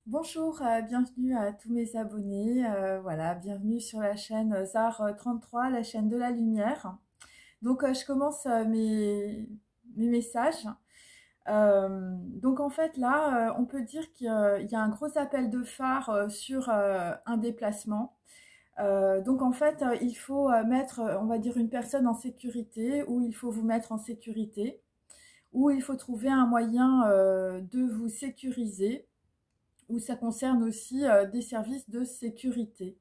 Bonjour, bienvenue à tous mes abonnés. Voilà, bienvenue sur la chaîne ZAR 33, la chaîne de la lumière. Donc, je commence mes messages. Donc, en fait, là, on peut dire qu'il y a un gros appel de phare sur un déplacement. Donc, en fait, il faut mettre, on va dire, une personne en sécurité, ou il faut vous mettre en sécurité, ou il faut trouver un moyen de vous sécuriser, où ça concerne aussi des services de sécurité.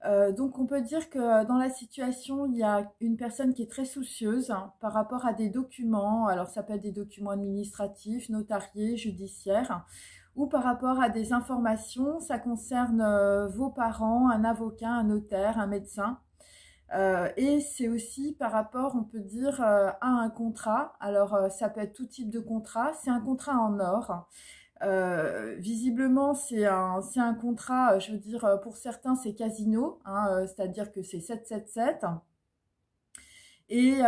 Donc on peut dire que dans la situation, il y a une personne qui est très soucieuse par rapport à des documents. Alors ça peut être des documents administratifs, notariés, judiciaires, ou par rapport à des informations. Ça concerne vos parents, un avocat, un notaire, un médecin. Et c'est aussi par rapport, on peut dire, à un contrat. Alors ça peut être tout type de contrat. C'est un contrat en or. Visiblement, c'est un contrat, je veux dire, pour certains, c'est casino, hein, c'est-à-dire que c'est 777. Et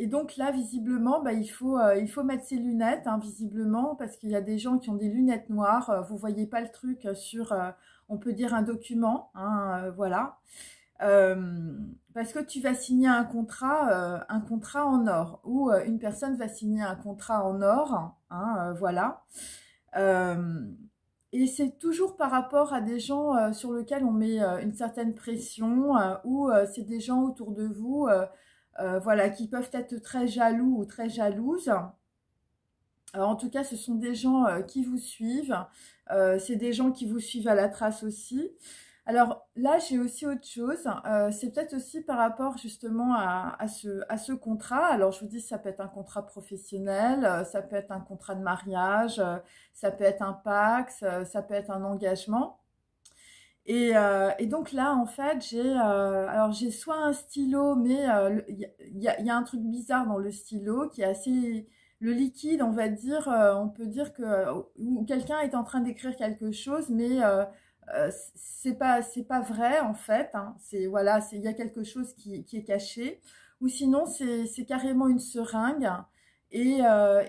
donc là, visiblement, bah, il faut mettre ses lunettes, hein, visiblement, parce qu'il y a des gens qui ont des lunettes noires. Vous voyez pas le truc sur, on peut dire, un document, hein, voilà. Parce que tu vas signer un contrat en or, ou une personne va signer un contrat en or, hein, voilà. Euh, et c'est toujours par rapport à des gens sur lesquels on met une certaine pression, ou c'est des gens autour de vous, voilà, qui peuvent être très jaloux ou très jalouses. En tout cas, ce sont des gens qui vous suivent. C'est des gens qui vous suivent à la trace aussi. Alors là, j'ai aussi autre chose. C'est peut-être aussi par rapport justement à ce contrat. Alors je vous dis, ça peut être un contrat professionnel, ça peut être un contrat de mariage, ça peut être un Pacs, ça peut être un engagement. Et donc là, en fait, alors j'ai soit un stylo, mais il y a un truc bizarre dans le stylo qui est assez, le liquide, on va dire, on peut dire que ou quelqu'un est en train d'écrire quelque chose, mais c'est pas vrai en fait. Hein. C'est voilà, il y a quelque chose qui est caché, ou sinon c'est carrément une seringue. Et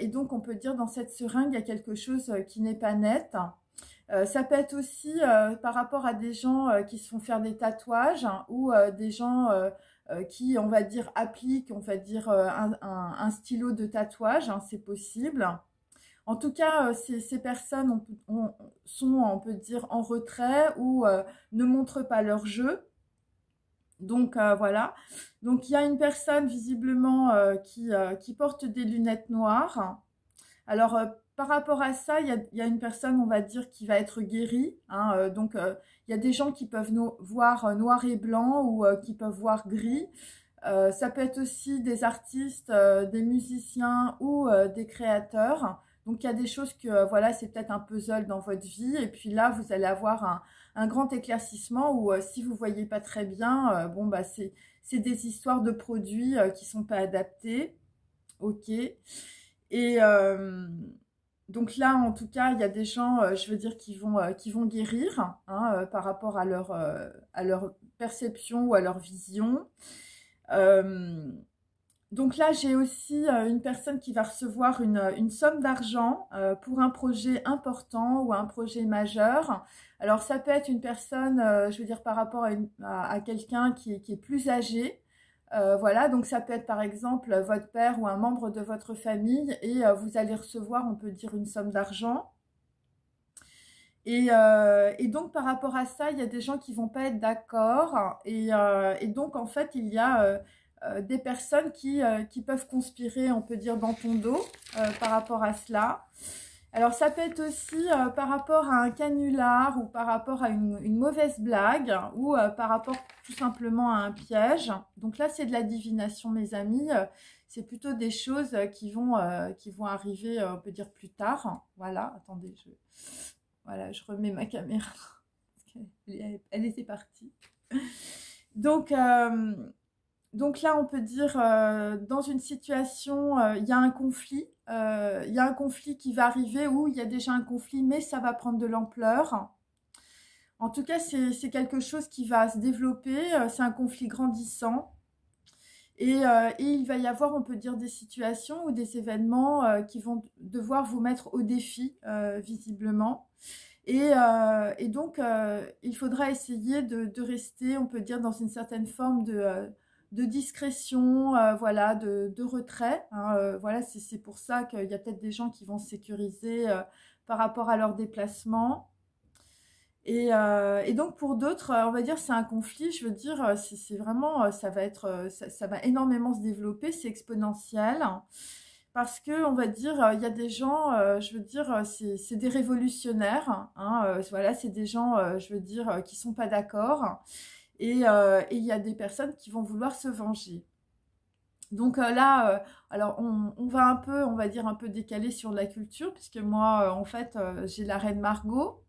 donc on peut dire dans cette seringue il y a quelque chose qui n'est pas net. Ça peut être aussi par rapport à des gens qui se font faire des tatouages, hein, ou des gens qui, on va dire, appliquent, on va dire, un stylo de tatouage, hein, c'est possible. En tout cas, ces personnes sont, on peut dire, en retrait, ou ne montrent pas leur jeu. Donc voilà. Donc il y a une personne visiblement qui porte des lunettes noires. Alors, par rapport à ça, il y a une personne, on va dire, qui va être guérie. Hein, donc, il y a des gens qui peuvent voir noir et blanc, ou qui peuvent voir gris. Ça peut être aussi des artistes, des musiciens, ou des créateurs. Donc, il y a des choses que, voilà, c'est peut-être un puzzle dans votre vie. Et puis là, vous allez avoir un grand éclaircissement où, si vous voyez pas très bien, bon, bah, c'est des histoires de produits qui sont pas adaptés. Ok. Et donc là, en tout cas, il y a des gens, je veux dire, qui vont guérir, hein, par rapport à leur perception ou à leur vision. Euh, donc là, j'ai aussi une personne qui va recevoir une somme d'argent pour un projet important ou un projet majeur. Alors ça peut être une personne, je veux dire, par rapport à quelqu'un qui est plus âgé. Voilà, donc ça peut être par exemple votre père ou un membre de votre famille, et vous allez recevoir, on peut dire, une somme d'argent. Et donc par rapport à ça, il y a des gens qui vont pas être d'accord, et donc en fait il y a des personnes qui peuvent conspirer, on peut dire, dans ton dos par rapport à cela. Alors ça peut être aussi par rapport à un canular, ou par rapport à une mauvaise blague, ou par rapport tout simplement à un piège. Donc là c'est de la divination, mes amis. C'est plutôt des choses qui vont arriver, on peut dire, plus tard. Voilà, attendez, voilà, je remets ma caméra. Elle était partie. Donc, donc là, on peut dire, dans une situation, il y a un conflit. Il y a un conflit qui va arriver, ou il y a déjà un conflit, mais ça va prendre de l'ampleur. En tout cas, c'est quelque chose qui va se développer. C'est un conflit grandissant. Et il va y avoir, on peut dire, des situations ou des événements qui vont devoir vous mettre au défi, visiblement. Et donc, il faudra essayer de rester, on peut dire, dans une certaine forme de discrétion, voilà, de retrait. Hein, voilà, c'est pour ça qu'il y a peut-être des gens qui vont se sécuriser par rapport à leur déplacement. Et donc pour d'autres, on va dire c'est un conflit, je veux dire, c'est vraiment, ça va énormément se développer, c'est exponentiel, parce que on va dire, il y a des gens, je veux dire, c'est des révolutionnaires, hein, voilà, c'est des gens, je veux dire, qui sont pas d'accord, et il y a des personnes qui vont vouloir se venger. Donc là, alors on va un peu, on va dire un peu décaler sur la culture, puisque moi, en fait, j'ai la reine Margot.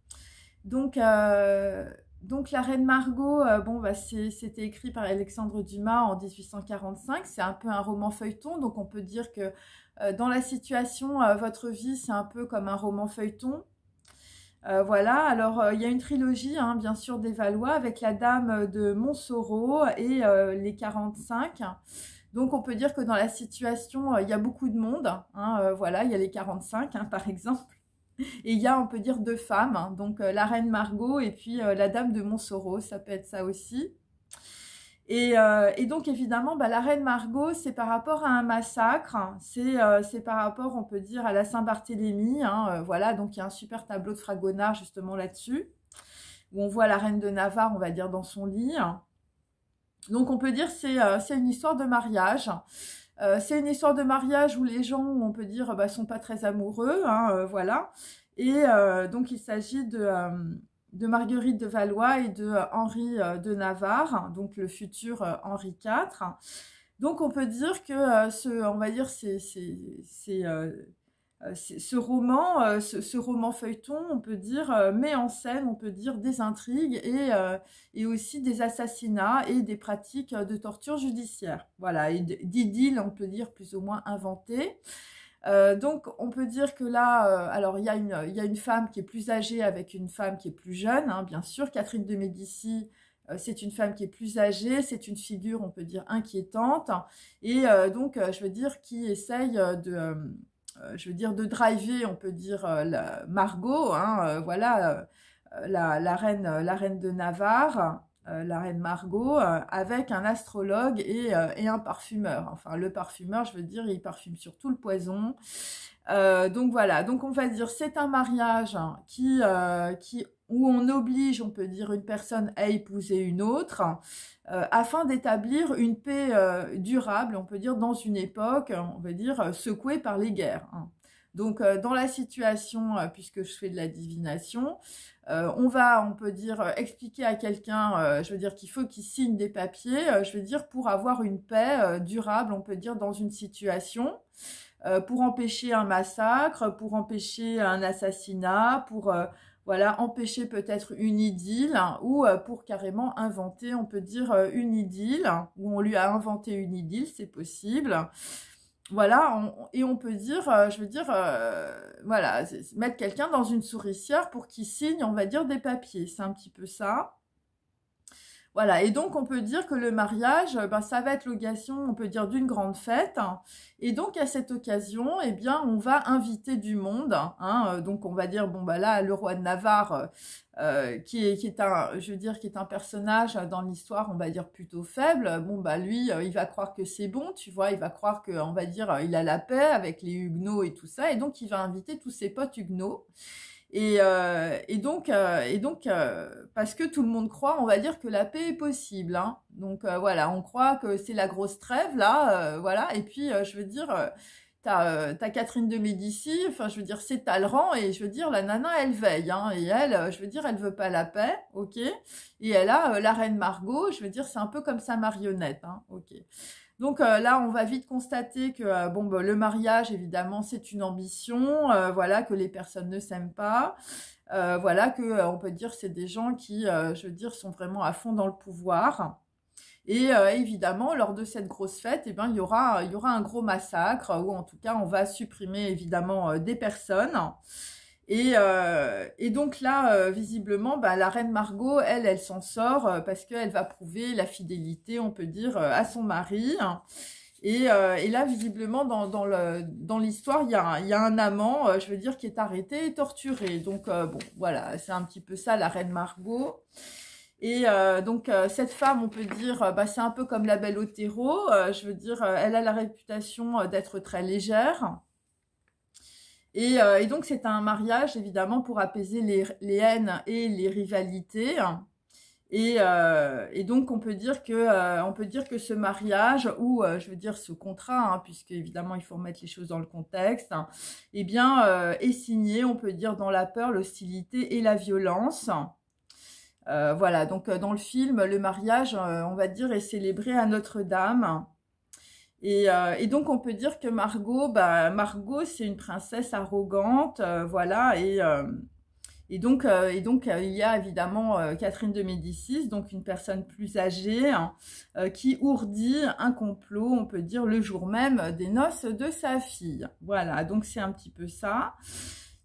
Donc, euh, donc la reine Margot, bon, bah, c'était écrit par Alexandre Dumas en 1845. C'est un peu un roman feuilleton, donc on peut dire que dans la situation, votre vie, c'est un peu comme un roman feuilleton. Voilà, alors il y a une trilogie, hein, bien sûr, des Valois, avec la Dame de Montsoreau et les 45. Donc on peut dire que dans la situation, il y a beaucoup de monde. Hein, voilà, il y a les 45, hein, par exemple. Et il y a, on peut dire, deux femmes, hein, donc la reine Margot et puis la dame de Montsoreau, ça peut être ça aussi. Et donc, évidemment, bah, la reine Margot, c'est par rapport à un massacre, hein, c'est par rapport, on peut dire, à la Saint-Barthélemy. Hein, voilà, donc il y a un super tableau de Fragonard justement là-dessus, où on voit la reine de Navarre, on va dire, dans son lit. Donc, on peut dire c'est une histoire de mariage. C'est une histoire de mariage où les gens, on peut dire, bah, sont pas très amoureux, hein, voilà. Donc il s'agit de Marguerite de Valois et de Henri de Navarre, donc le futur Henri IV. Donc on peut dire que on va dire, ce roman, ce roman feuilleton, on peut dire, met en scène, on peut dire, des intrigues et aussi des assassinats et des pratiques de torture judiciaire. Voilà, et d'idylle, on peut dire, plus ou moins inventées. Donc, on peut dire que là, alors il y a une femme qui est plus âgée avec une femme qui est plus jeune, hein, bien sûr. Catherine de Médicis, c'est une femme qui est plus âgée, c'est une figure, on peut dire, inquiétante, et donc, je veux dire, qui essaye je veux dire, de driver, on peut dire, Margot, hein, voilà, la reine de Navarre, la reine Margot, avec un astrologue et un parfumeur. Enfin, le parfumeur, je veux dire, il parfume surtout le poison. Donc voilà, donc on va dire, c'est un mariage, hein, où on oblige, on peut dire, une personne à épouser une autre, afin d'établir une paix durable, on peut dire, dans une époque, on va dire, secouée par les guerres. Hein. Donc, dans la situation, puisque je fais de la divination, on peut dire, expliquer à quelqu'un, je veux dire, qu'il faut qu'il signe des papiers, je veux dire, pour avoir une paix durable, on peut dire, dans une situation, pour empêcher un massacre, pour empêcher un assassinat, pour voilà, empêcher peut-être une idylle, hein, ou pour carrément inventer, on peut dire, une idylle, ou on lui a inventé une idylle, c'est possible. Voilà, et on peut dire, je veux dire, voilà, mettre quelqu'un dans une souricière pour qu'il signe, on va dire, des papiers. C'est un petit peu ça. Voilà, et donc on peut dire que le mariage, ben, ça va être l'occasion, on peut dire, d'une grande fête. Et donc à cette occasion, eh bien, on va inviter du monde. Hein, donc on va dire, bon bah là, le roi de Navarre, qui est un, je veux dire, qui est un personnage dans l'histoire, on va dire plutôt faible. Bon bah lui, il va croire que c'est bon, tu vois, il va croire que, on va dire, il a la paix avec les Huguenots et tout ça, et donc il va inviter tous ses potes Huguenots. Parce que tout le monde croit, on va dire que la paix est possible. Hein. Donc voilà, on croit que c'est la grosse trêve là, voilà. Et puis je veux dire, t'as Catherine de Médicis, enfin je veux dire c'est Talleyrand et je veux dire la nana elle veille, hein, et elle, je veux dire elle veut pas la paix, ok. Et elle a la reine Margot, je veux dire c'est un peu comme sa marionnette, hein, ok. Donc là, on va vite constater que bon, bah, le mariage, évidemment, c'est une ambition, voilà, que les personnes ne s'aiment pas, voilà, que on peut dire c'est des gens qui, je veux dire, sont vraiment à fond dans le pouvoir. Et évidemment, lors de cette grosse fête, eh ben, il y aura un gros massacre, ou en tout cas, on va supprimer évidemment des personnes. Et donc là, visiblement, bah, la reine Margot, elle s'en sort parce qu'elle va prouver la fidélité, on peut dire, à son mari. Et là, visiblement, dans l'histoire, il y a un amant, je veux dire, qui est arrêté et torturé. Donc, bon, voilà, c'est un petit peu ça, la reine Margot. Et donc, cette femme, on peut dire, bah, c'est un peu comme la belle Otero. Je veux dire, elle a la réputation d'être très légère. Et donc, c'est un mariage, évidemment, pour apaiser les haines et les rivalités. Et donc on peut dire que ce mariage ou je veux dire ce contrat, hein, puisque évidemment il faut remettre les choses dans le contexte, hein, eh bien est signé, on peut dire, dans la peur, l'hostilité et la violence. Voilà, donc dans le film, le mariage, on va dire, est célébré à Notre-Dame. Et donc on peut dire que Margot, c'est une princesse arrogante, voilà, et donc, il y a évidemment Catherine de Médicis, donc une personne plus âgée, hein, qui ourdit un complot, on peut dire, le jour même des noces de sa fille. Voilà, donc c'est un petit peu ça.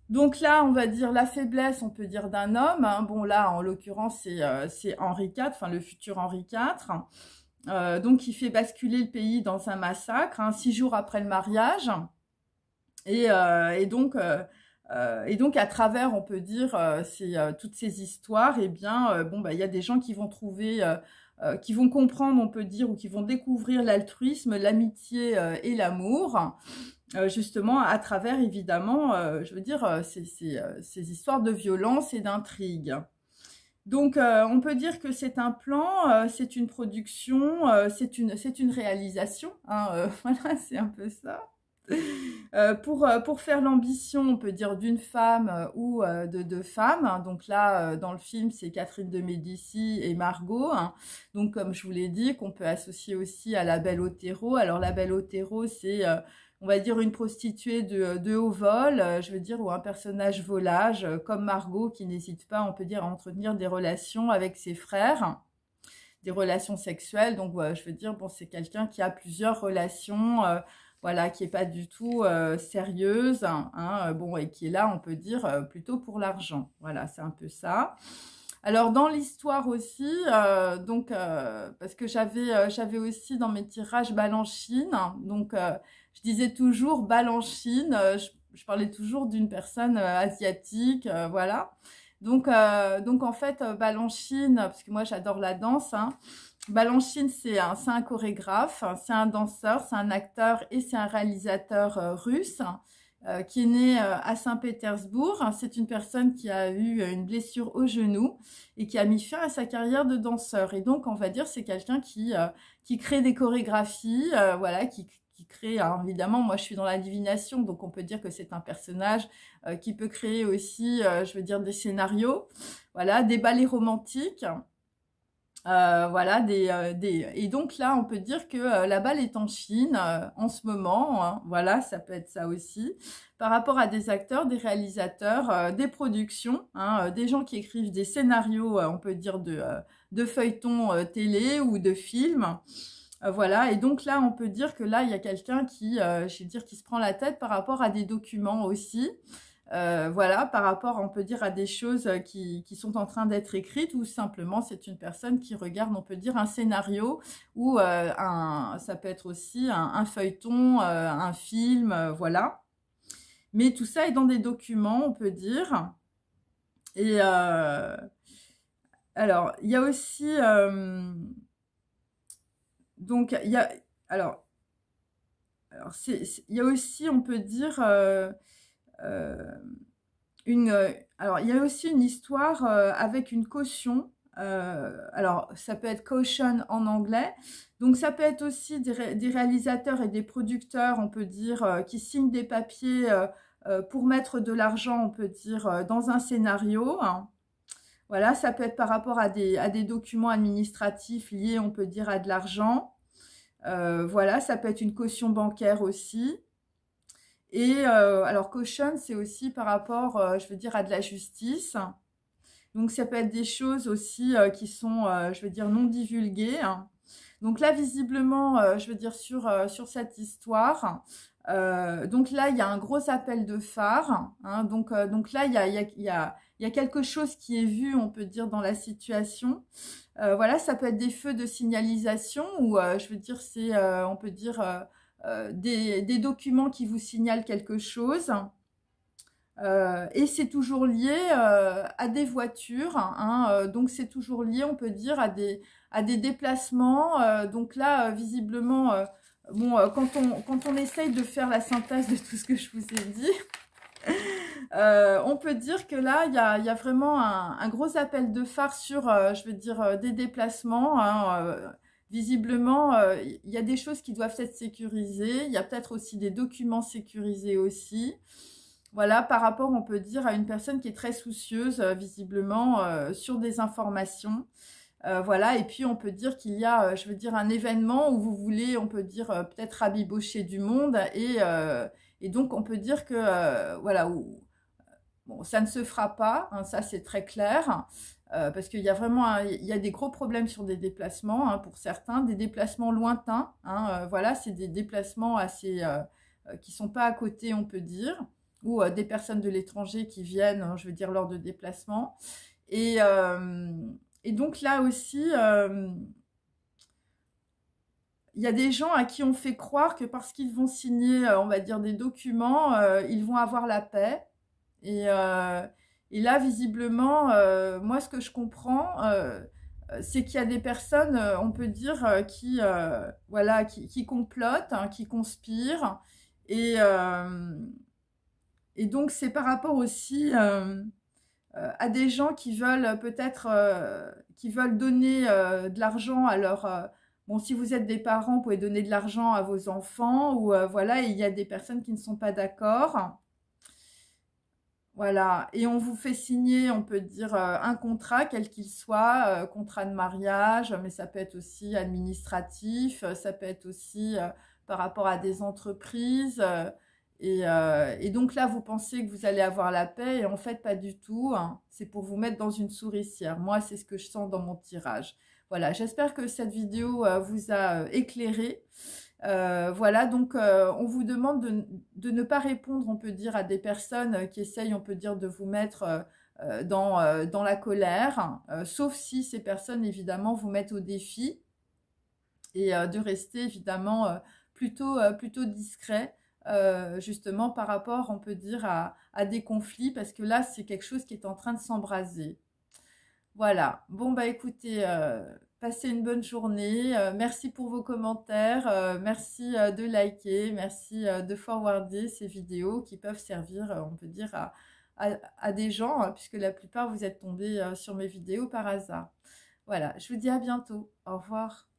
Donc là, on va dire la faiblesse, on peut dire, d'un homme. Hein. Bon, là, en l'occurrence, c'est Henri IV, enfin le futur Henri IV. Donc, il fait basculer le pays dans un massacre, hein, 6 jours après le mariage. Et donc, à travers, on peut dire, toutes ces histoires, eh bien, bon, bah, il y a des gens qui vont trouver, qui vont comprendre, on peut dire, ou qui vont découvrir l'altruisme, l'amitié et l'amour, justement, à travers, évidemment, je veux dire, ces histoires de violence et d'intrigue. Donc, on peut dire que c'est un plan, c'est une production, c'est une réalisation, hein, voilà, c'est un peu ça. Pour faire l'ambition, on peut dire, d'une femme ou de deux femmes. Hein. Donc là, dans le film, c'est Catherine de Médicis et Margot. Hein. Donc, comme je vous l'ai dit, qu'on peut associer aussi à la belle Otero. Alors, la belle Otero, c'est, on va dire, une prostituée de haut vol, je veux dire, ou un personnage volage, comme Margot, qui n'hésite pas, on peut dire, à entretenir des relations avec ses frères, des relations sexuelles. Donc, voilà, je veux dire, bon, c'est quelqu'un qui a plusieurs relations, voilà, qui est pas du tout sérieuse, hein, bon, et qui est là, on peut dire, plutôt pour l'argent. Voilà, c'est un peu ça. Alors, dans l'histoire aussi, donc, parce que j'avais aussi dans mes tirages Balanchine, donc, je disais toujours Balanchine, je parlais toujours d'une personne asiatique, voilà. Donc, en fait, Balanchine, parce que moi, j'adore la danse, hein, Balanchine, c'est un chorégraphe, c'est un danseur, c'est un acteur et c'est un réalisateur russe qui est né à Saint-Pétersbourg. C'est une personne qui a eu une blessure au genou et qui a mis fin à sa carrière de danseur. Et donc, on va dire, c'est quelqu'un qui crée des chorégraphies, voilà, qui crée, alors évidemment, moi je suis dans la divination, donc on peut dire que c'est un personnage qui peut créer aussi, je veux dire, des scénarios, voilà, des ballets romantiques. Voilà, et donc là, on peut dire que la balle est en Chine en ce moment, hein, voilà, ça peut être ça aussi, par rapport à des acteurs, des réalisateurs, des productions, hein, des gens qui écrivent des scénarios, on peut dire, de feuilletons télé ou de films. Voilà, et donc là, on peut dire que là, il y a quelqu'un qui, je vais dire, qui se prend la tête par rapport à des documents aussi. Voilà, par rapport, on peut dire, à des choses qui sont en train d'être écrites, ou simplement c'est une personne qui regarde, on peut dire, un scénario, ou ça peut être aussi un feuilleton, un film, voilà. Mais tout ça est dans des documents, on peut dire. Et alors, il y a aussi... donc, il y a... Alors il y a aussi, on peut dire... alors, il y a aussi une histoire avec une caution. Alors, ça peut être caution en anglais. Donc, ça peut être aussi des réalisateurs et des producteurs, on peut dire, qui signent des papiers pour mettre de l'argent, on peut dire, dans un scénario. Hein. Voilà, ça peut être par rapport à des documents administratifs liés, on peut dire, à de l'argent. Voilà, ça peut être une caution bancaire aussi. Et alors, caution, c'est aussi par rapport, je veux dire, à de la justice. Donc, ça peut être des choses aussi qui sont, je veux dire, non divulguées. Hein. Donc là, visiblement, je veux dire, sur cette histoire, donc là, il y a un gros appel de phare. Hein. Donc là, il y il y a quelque chose qui est vu, on peut dire, dans la situation. Voilà, ça peut être des feux de signalisation ou, je veux dire, c'est, on peut dire, des documents qui vous signalent quelque chose. Et c'est toujours lié à des voitures, hein, donc c'est toujours lié, on peut dire, à des déplacements. Donc là, visiblement, bon, quand on essaye de faire la synthèse de tout ce que je vous ai dit, on peut dire que là, il y a vraiment un gros appel de phare sur, je veux dire, des déplacements. Hein, visiblement, il y a des choses qui doivent être sécurisées. Il y a peut-être aussi des documents sécurisés aussi. Voilà, par rapport, on peut dire, à une personne qui est très soucieuse, visiblement, sur des informations. Voilà, et puis on peut dire qu'il y a, je veux dire, un événement où vous voulez, on peut dire, peut-être rabibocher du monde. Et donc, on peut dire que, voilà, bon, ça ne se fera pas, hein, ça c'est très clair. Parce qu'il y a vraiment il y a des gros problèmes sur des déplacements, hein, pour certains, des déplacements lointains. Hein, voilà, c'est des déplacements assez qui sont pas à côté, on peut dire, ou des personnes de l'étranger qui viennent, hein, je veux dire, lors de déplacements. Et donc là aussi, il y a des gens à qui on fait croire que parce qu'ils vont signer, on va dire, des documents, ils vont avoir la paix. Et là, visiblement, moi, ce que je comprends, c'est qu'il y a des personnes, on peut dire, voilà, qui complotent, hein, qui conspirent. Et, et donc, c'est par rapport aussi à des gens qui veulent peut-être, qui veulent donner de l'argent à leur... bon, si vous êtes des parents, vous pouvez donner de l'argent à vos enfants, ou voilà, et il y a des personnes qui ne sont pas d'accord. Voilà, et on vous fait signer, on peut dire, un contrat, quel qu'il soit, contrat de mariage, mais ça peut être aussi administratif, ça peut être aussi par rapport à des entreprises. Et donc là, vous pensez que vous allez avoir la paix, et en fait, pas du tout. Hein. C'est pour vous mettre dans une souricière. Moi, c'est ce que je sens dans mon tirage. Voilà, j'espère que cette vidéo vous a éclairé. Voilà, donc on vous demande de ne pas répondre, on peut dire, à des personnes qui essayent, on peut dire, de vous mettre dans la colère, sauf si ces personnes, évidemment, vous mettent au défi, et de rester, évidemment, plutôt discret, justement, par rapport, on peut dire, à des conflits, parce que là, c'est quelque chose qui est en train de s'embraser. Voilà. Bon, bah écoutez, passez une bonne journée. Merci pour vos commentaires. Merci de liker. Merci de forwarder ces vidéos qui peuvent servir, on peut dire, à des gens, hein, puisque la plupart, vous êtes tombés sur mes vidéos par hasard. Voilà. Je vous dis à bientôt. Au revoir.